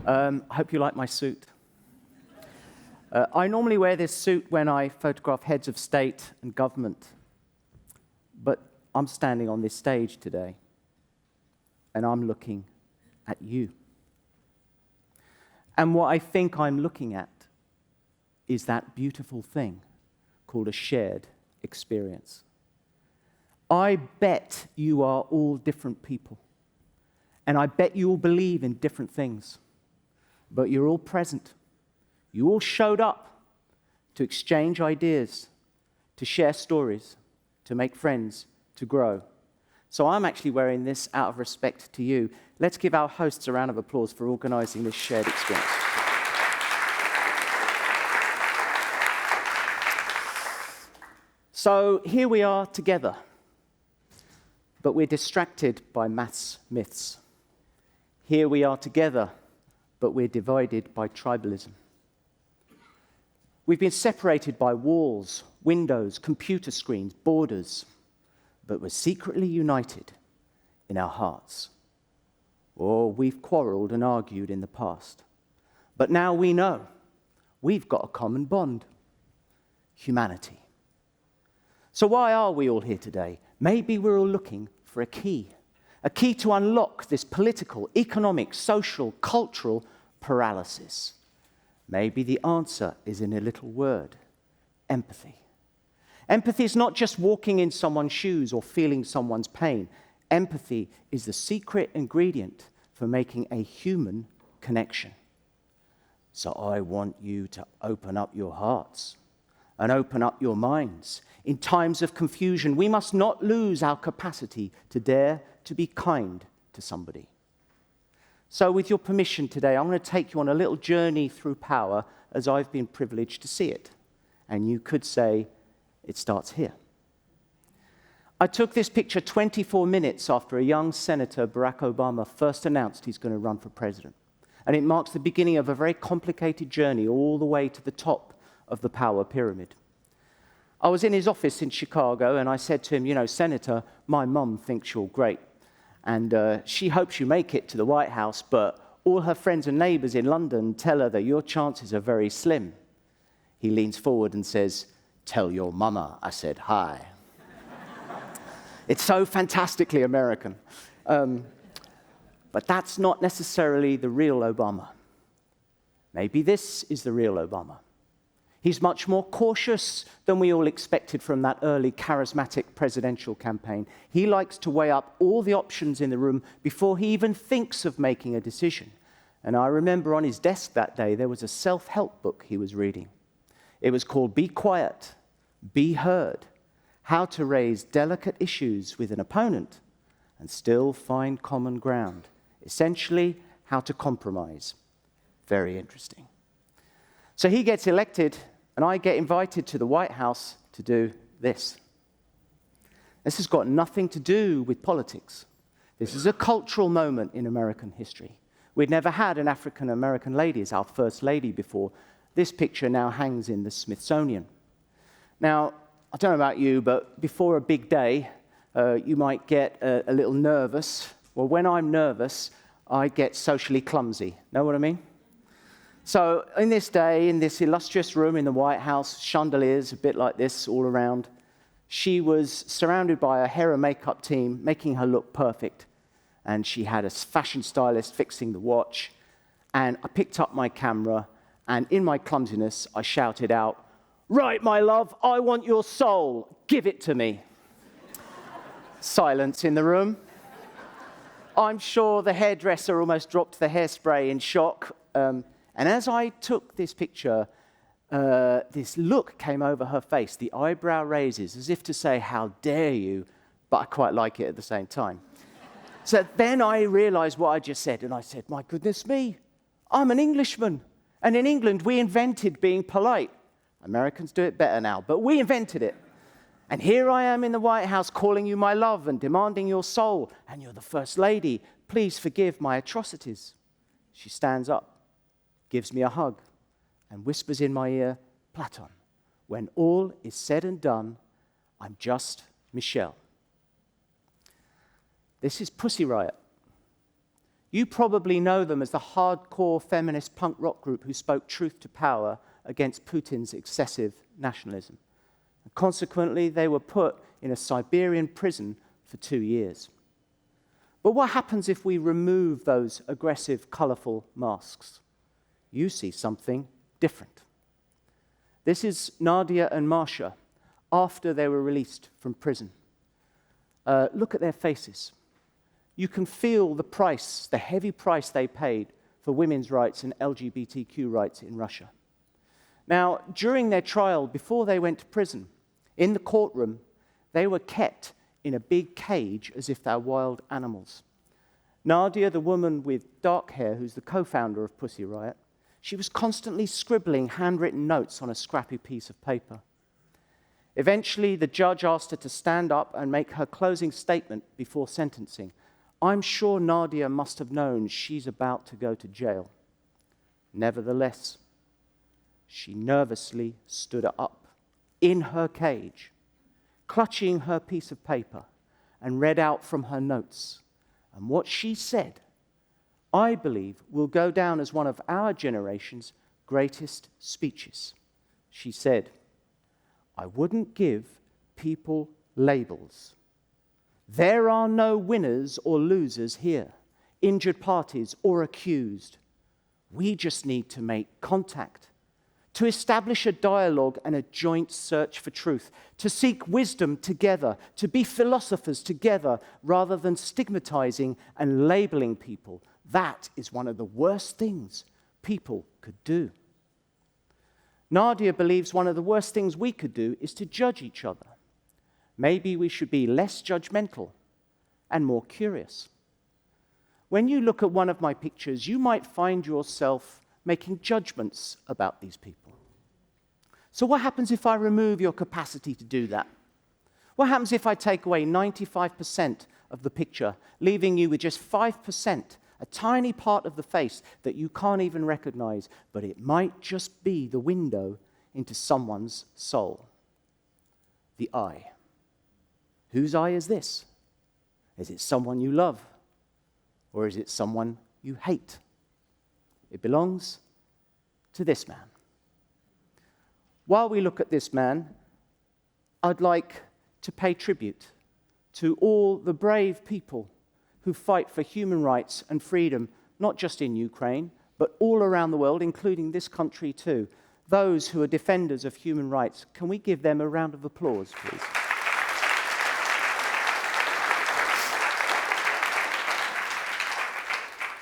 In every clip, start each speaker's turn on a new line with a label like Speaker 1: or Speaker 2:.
Speaker 1: I hope you like my suit. I normally wear this suit when I photograph heads of state and government, but I'm standing on this stage today, and I'm looking at you. And what I think I'm looking at is that beautiful thing called a shared experience. I bet you are all different people, and I bet you all believe in different things. But you're all present. You all showed up to exchange ideas, to share stories, to make friends, to grow. So I'm actually wearing this out of respect to you. Let's give our hosts a round of applause for organizing this shared experience. So here we are together, but we're distracted by maths myths. Here we are together, but we're divided by tribalism. We've been separated by walls, windows, computer screens, borders, but we're secretly united in our hearts. Or we've quarreled and argued in the past, but now we know we've got a common bond: humanity. So why are we all here today? Maybe we're all looking for a key to unlock this political, economic, social, cultural paralysis. Maybe the answer is in a little word: empathy. Empathy is not just walking in someone's shoes or feeling someone's pain. Empathy is the secret ingredient for making a human connection. So I want you to open up your hearts and open up your minds. In times of confusion, we must not lose our capacity to dare to be kind to somebody. So with your permission today, I'm going to take you on a little journey through power as I've been privileged to see it. And you could say, it starts here. I took this picture 24 minutes after a young Senator, Barack Obama, first announced he's going to run for president. And it marks the beginning of a very complicated journey all the way to the top of the power pyramid. I was in his office in Chicago, and I said to him, Senator, my mum thinks you're great. And she hopes you make it to the White House, but all her friends and neighbors in London tell her that your chances are very slim. He leans forward and says, "Tell your mama I said hi." It's so fantastically American. But that's not necessarily the real Obama. Maybe this is the real Obama. He's much more cautious than we all expected from that early charismatic presidential campaign. He likes to weigh up all the options in the room before he even thinks of making a decision. And I remember on his desk that day, there was a self-help book he was reading. It was called Be Quiet, Be Heard: How to Raise Delicate Issues with an Opponent and Still Find Common Ground. Essentially, how to compromise. Very interesting. So he gets elected, and I get invited to the White House to do this. This has got nothing to do with politics. This is a cultural moment in American history. We'd never had an African-American lady as our first lady before. This picture now hangs in the Smithsonian. Now, I don't know about you, but before a big day, you might get a little nervous. Well, when I'm nervous, I get socially clumsy. Know what I mean? So in this day, in this illustrious room in the White House, chandeliers a bit like this all around, she was surrounded by a hair and makeup team, making her look perfect. And she had a fashion stylist fixing the watch. And I picked up my camera, and in my clumsiness, I shouted out, "Right, my love, I want your soul. Give it to me." Silence in the room. I'm sure the hairdresser almost dropped the hairspray in shock. And as I took this picture, this look came over her face, the eyebrow raises, as if to say, "How dare you?" But I quite like it at the same time. So then I realized what I just said, and I said, "My goodness me, I'm an Englishman. And in England, we invented being polite. Americans do it better now, but we invented it. And here I am in the White House calling you my love and demanding your soul, and you're the First Lady. Please forgive my atrocities." She stands up, gives me a hug, and whispers in my ear, "Platon, when all is said and done, I'm just Michelle." This is Pussy Riot. You probably know them as the hardcore feminist punk rock group who spoke truth to power against Putin's excessive nationalism. And consequently, they were put in a Siberian prison for 2 years. But what happens if we remove those aggressive, colorful masks? You see something different. This is Nadia and Masha after they were released from prison. Look at their faces. You can feel the price, the heavy price they paid for women's rights and LGBTQ rights in Russia. Now, during their trial, before they went to prison, in the courtroom, they were kept in a big cage as if they're wild animals. Nadia, the woman with dark hair, who's the co-founder of Pussy Riot, she was constantly scribbling handwritten notes on a scrappy piece of paper. Eventually, the judge asked her to stand up and make her closing statement before sentencing. I'm sure Nadia must have known she's about to go to jail. Nevertheless, she nervously stood up in her cage, clutching her piece of paper, and read out from her notes. And what she said, I believe, will go down as one of our generation's greatest speeches. She said, I wouldn't give people labels. There are no winners or losers here, injured parties or accused. We just need to make contact, to establish a dialogue and a joint search for truth, to seek wisdom together, to be philosophers together rather than stigmatizing and labeling people. That is one of the worst things people could do. Nadia believes one of the worst things we could do is to judge each other. Maybe we should be less judgmental and more curious. When you look at one of my pictures, you might find yourself making judgments about these people. So what happens if I remove your capacity to do that? What happens if I take away 95% of the picture, leaving you with just 5%, a tiny part of the face that you can't even recognize, but it might just be the window into someone's soul? The eye. Whose eye is this? Is it someone you love? Or is it someone you hate? It belongs to this man. While we look at this man, I'd like to pay tribute to all the brave people who fight for human rights and freedom, not just in Ukraine, but all around the world, including this country too. Those who are defenders of human rights. Can we give them a round of applause, please?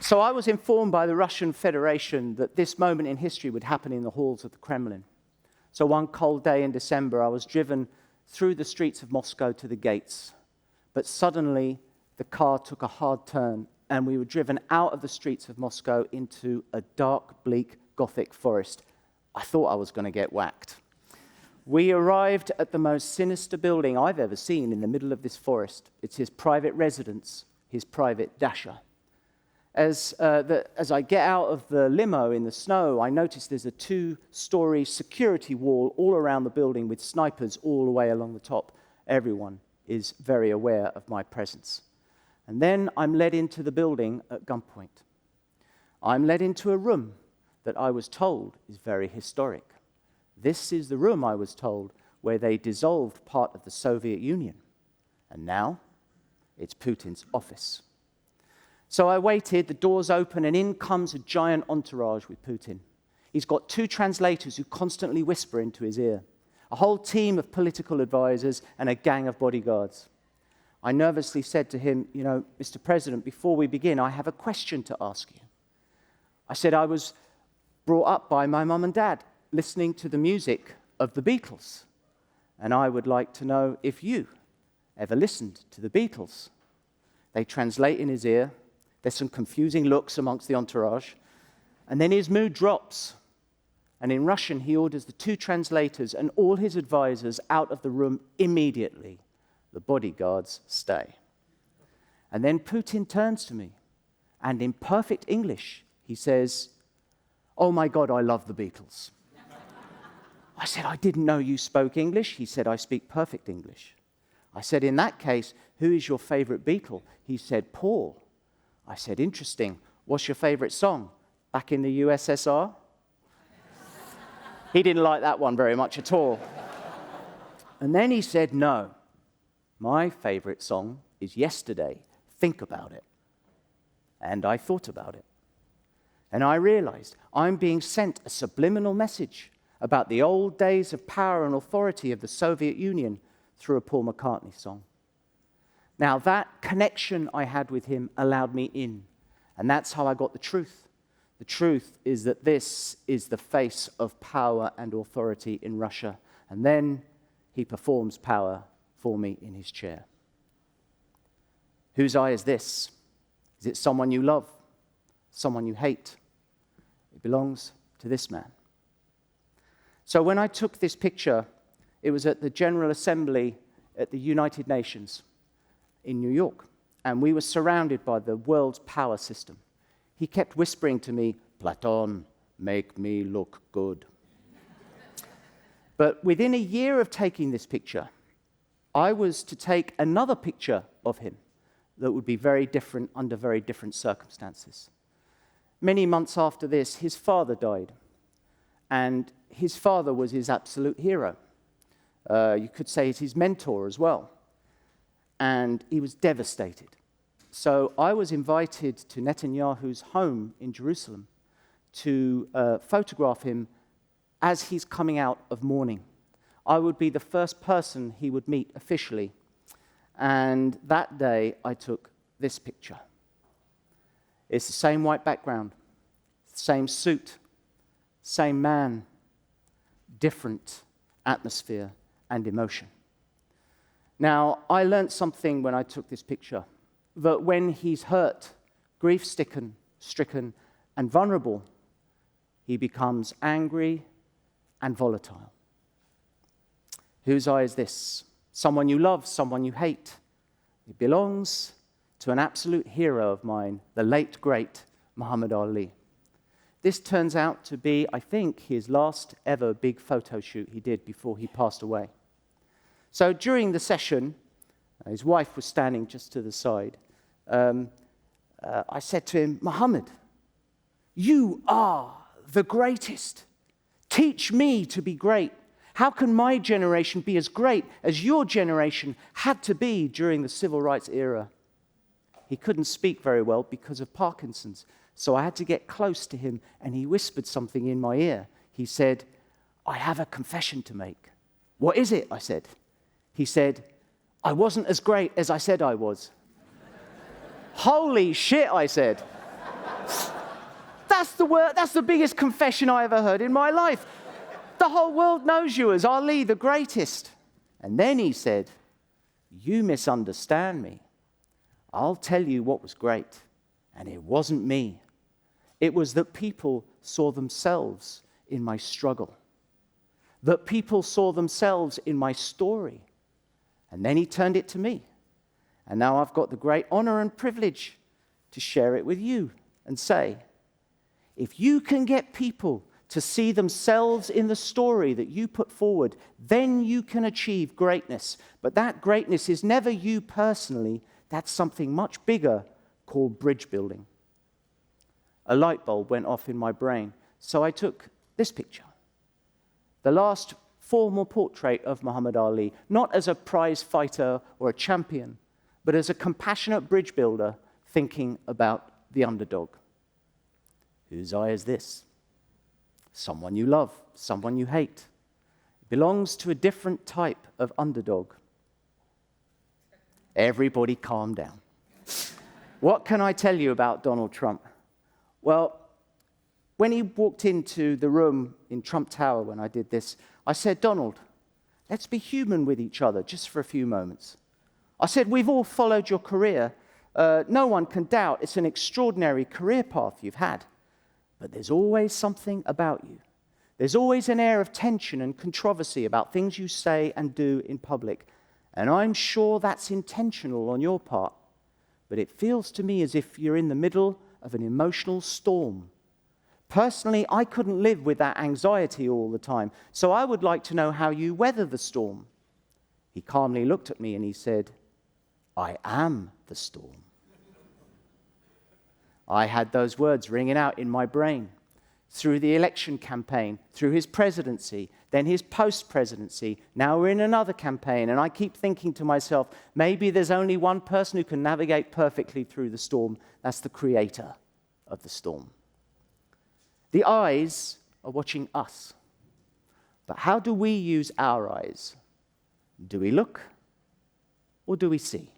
Speaker 1: So I was informed by the Russian Federation that this moment in history would happen in the halls of the Kremlin. So one cold day in December, I was driven through the streets of Moscow to the gates. But suddenly, the car took a hard turn, and we were driven out of the streets of Moscow into a dark, bleak, Gothic forest. I thought I was going to get whacked. We arrived at the most sinister building I've ever seen in the middle of this forest. It's his private residence, his private dacha. As I get out of the limo in the snow, I notice there's a 2-story security wall all around the building with snipers all the way along the top. Everyone is very aware of my presence. And then I'm led into the building at gunpoint. I'm led into a room that I was told is very historic. This is the room, I was told, where they dissolved part of the Soviet Union. And now it's Putin's office. So I waited, the doors open, and in comes a giant entourage with Putin. He's got 2 translators who constantly whisper into his ear, a whole team of political advisors, and a gang of bodyguards. I nervously said to him, Mr. President, before we begin, I have a question to ask you. I said I was brought up by my mum and dad listening to the music of the Beatles, and I would like to know if you ever listened to the Beatles. They translate in his ear. There's some confusing looks amongst the entourage. And then his mood drops. And in Russian, he orders the 2 translators and all his advisors out of the room immediately. The bodyguards stay. And then Putin turns to me. And in perfect English, he says, "Oh my God, I love the Beatles." I said, "I didn't know you spoke English." He said, "I speak perfect English." I said, "In that case, who is your favorite Beatle?" He said, "Paul." I said, interesting. What's your favorite song? Back in the USSR? He didn't like that one very much at all. And then he said, no, my favorite song is Yesterday. Think about it. And I thought about it. And I realized I'm being sent a subliminal message about the old days of power and authority of the Soviet Union through a Paul McCartney song. Now, that connection I had with him allowed me in. And that's how I got the truth. The truth is that this is the face of power and authority in Russia. And then he performs power for me in his chair. Whose eye is this? Is it someone you love? Someone you hate? It belongs to this man. So when I took this picture, it was at the General Assembly at the United Nations in New York, and we were surrounded by the world's power system. He kept whispering to me, Platon, make me look good. But within a year of taking this picture, I was to take another picture of him that would be very different under very different circumstances. Many months after this, his father died, and his father was his absolute hero. You could say he's his mentor as well. And he was devastated. So I was invited to Netanyahu's home in Jerusalem to photograph him as he's coming out of mourning. I would be the first person he would meet officially. And that day, I took this picture. It's the same white background, same suit, same man, different atmosphere and emotion. Now, I learned something when I took this picture, that when he's hurt, grief-stricken, and vulnerable, he becomes angry and volatile. Whose eye is this? Someone you love, someone you hate. It belongs to an absolute hero of mine, the late, great Muhammad Ali. This turns out to be, I think, his last ever big photo shoot he did before he passed away. So during the session, his wife was standing just to the side. I said to him, Muhammad, you are the greatest. Teach me to be great. How can my generation be as great as your generation had to be during the civil rights era? He couldn't speak very well because of Parkinson's, so I had to get close to him, and he whispered something in my ear. He said, I have a confession to make. What is it? I said. He said, I wasn't as great as I said I was. Holy shit, I said. That's the biggest confession I ever heard in my life. The whole world knows you as Ali, the greatest. And then he said, you misunderstand me. I'll tell you what was great. And it wasn't me. It was that people saw themselves in my struggle. That people saw themselves in my story. And then he turned it to me. And now I've got the great honor and privilege to share it with you and say, if you can get people to see themselves in the story that you put forward, then you can achieve greatness. But that greatness is never you personally. That's something much bigger called bridge building. A light bulb went off in my brain, so I took this picture. The last formal portrait of Muhammad Ali, not as a prize fighter or a champion, but as a compassionate bridge builder thinking about the underdog. Whose eye is this? Someone you love, someone you hate. It belongs to a different type of underdog. Everybody calm down. What can I tell you about Donald Trump? Well, when he walked into the room in Trump Tower when I did this, I said, Donald, let's be human with each other just for a few moments. I said, we've all followed your career. No one can doubt it's an extraordinary career path you've had. But there's always something about you. There's always an air of tension and controversy about things you say and do in public. And I'm sure that's intentional on your part. But it feels to me as if you're in the middle of an emotional storm. Personally, I couldn't live with that anxiety all the time. So I would like to know how you weather the storm. He calmly looked at me and he said, I am the storm. I had those words ringing out in my brain through the election campaign, through his presidency, then his post-presidency. Now we're in another campaign, and I keep thinking to myself, maybe there's only one person who can navigate perfectly through the storm. That's the creator of the storm. The eyes are watching us. But how do we use our eyes? Do we look or do we see?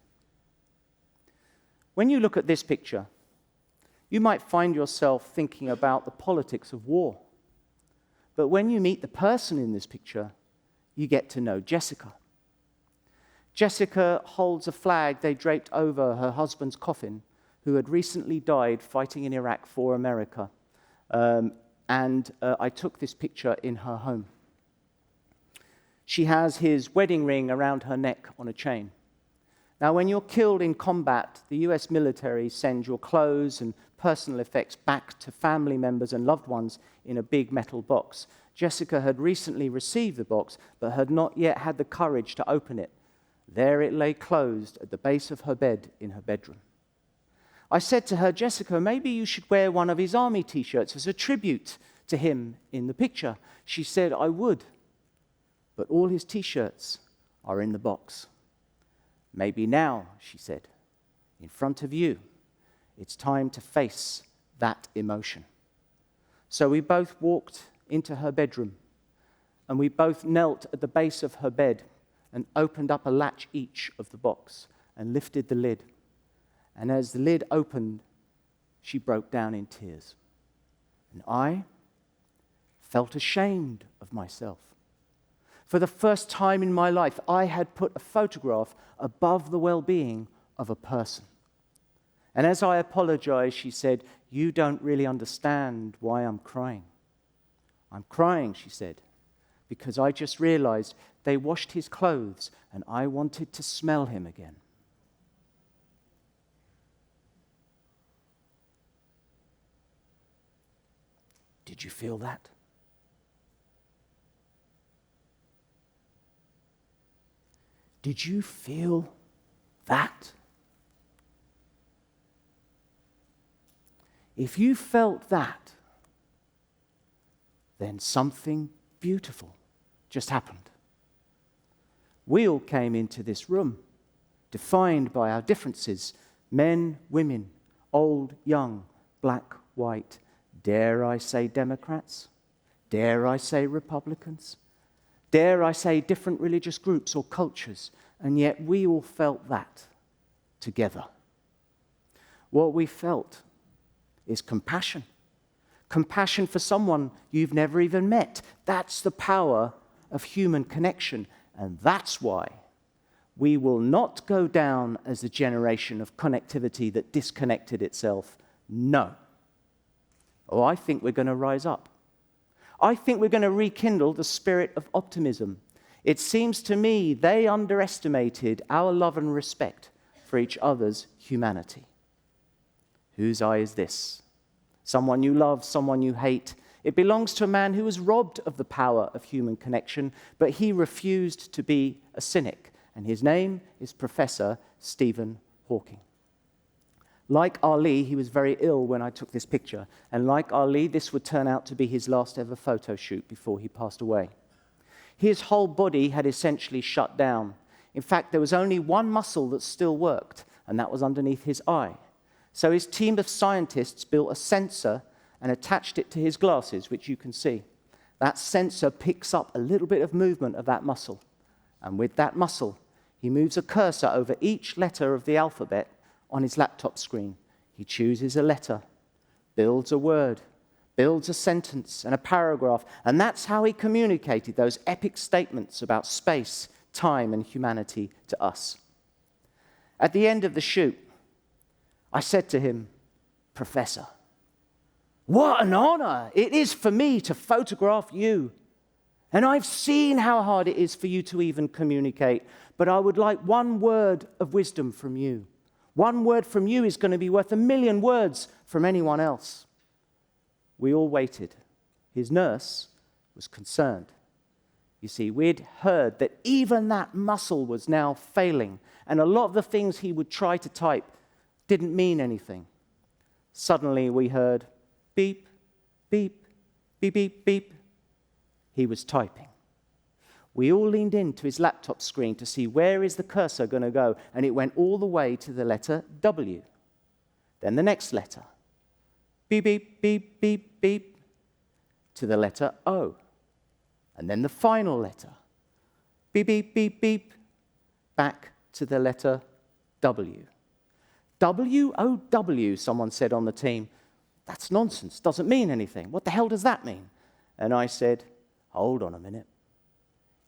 Speaker 1: When you look at this picture, you might find yourself thinking about the politics of war. But when you meet the person in this picture, you get to know Jessica. Jessica holds a flag they draped over her husband's coffin, who had recently died fighting in Iraq for America. I took this picture in her home. She has his wedding ring around her neck on a chain. Now, when you're killed in combat, the US military sends your clothes and personal effects back to family members and loved ones in a big metal box. Jessica had recently received the box, but had not yet had the courage to open it. There it lay closed at the base of her bed in her bedroom. I said to her, Jessica, maybe you should wear one of his army t-shirts as a tribute to him in the picture. She said, I would, but all his t-shirts are in the box. Maybe now, she said, in front of you, it's time to face that emotion. So we both walked into her bedroom, and we both knelt at the base of her bed and opened up a latch each of the box and lifted the lid. And as the lid opened, she broke down in tears. And I felt ashamed of myself. For the first time in my life, I had put a photograph above the well-being of a person. And as I apologized, she said, you don't really understand why I'm crying. I'm crying, she said, because I just realized they washed his clothes and I wanted to smell him again. Did you feel that? Did you feel that? If you felt that, then something beautiful just happened. We all came into this room, defined by our differences, men, women, old, young, black, white, dare I say Democrats, dare I say Republicans, dare I say different religious groups or cultures, and yet we all felt that together. What we felt is compassion. Compassion for someone you've never even met. That's the power of human connection, and that's why we will not go down as the generation of connectivity that disconnected itself. No. Oh, I think we're going to rise up. I think we're going to rekindle the spirit of optimism. It seems to me they underestimated our love and respect for each other's humanity. Whose eye is this? Someone you love, someone you hate. It belongs to a man who was robbed of the power of human connection, but he refused to be a cynic, and his name is Professor Stephen Hawking. Like Ali, he was very ill when I took this picture, and like Ali, this would turn out to be his last ever photo shoot before he passed away. His whole body had essentially shut down. In fact, there was only one muscle that still worked, and that was underneath his eye. So his team of scientists built a sensor and attached it to his glasses, which you can see. That sensor picks up a little bit of movement of that muscle, and with that muscle, he moves a cursor over each letter of the alphabet on his laptop screen. He chooses a letter, builds a word, builds a sentence and a paragraph, and that's how he communicated those epic statements about space, time, and humanity to us. At the end of the shoot, I said to him, Professor, what an honor it is for me to photograph you. And I've seen how hard it is for you to even communicate, but I would like one word of wisdom from you. One word from you is going to be worth 1,000,000 words from anyone else. We all waited. His nurse was concerned. You see, we'd heard that even that muscle was now failing, and a lot of the things he would try to type didn't mean anything. Suddenly we heard beep, beep, beep, beep, beep. He was typing. We all leaned into his laptop screen to see where is the cursor going to go, and it went all the way to the letter W. Then the next letter. Beep, beep, beep, beep, beep, to the letter O. And then the final letter. Beep, beep, beep, beep, back to the letter W. W-O-W, someone said on the team. That's nonsense, doesn't mean anything. What the hell does that mean? And I said, hold on a minute.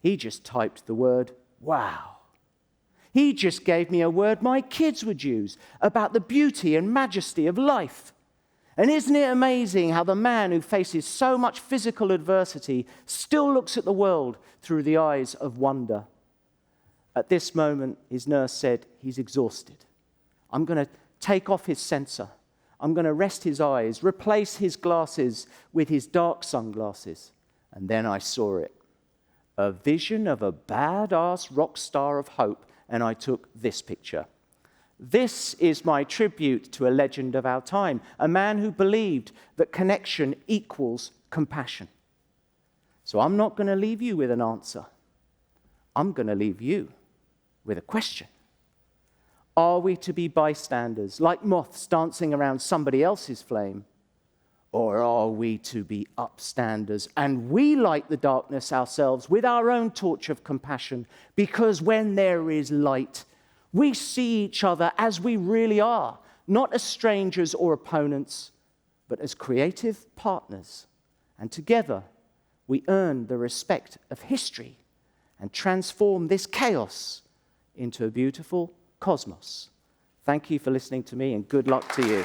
Speaker 1: He just typed the word, wow. He just gave me a word my kids would use about the beauty and majesty of life. And isn't it amazing how the man who faces so much physical adversity still looks at the world through the eyes of wonder? At this moment, his nurse said, he's exhausted. I'm going to take off his sensor. I'm going to rest his eyes, replace his glasses with his dark sunglasses. And then I saw it. A vision of a badass rock star of hope, and I took this picture. This is my tribute to a legend of our time, a man who believed that connection equals compassion. So I'm not going to leave you with an answer. I'm going to leave you with a question. Are we to be bystanders, like moths dancing around somebody else's flame? Or are we to be upstanders and we light the darkness ourselves with our own torch of compassion? Because when there is light, we see each other as we really are, not as strangers or opponents, but as creative partners. And together, we earn the respect of history and transform this chaos into a beautiful cosmos. Thank you for listening to me, and good luck to you.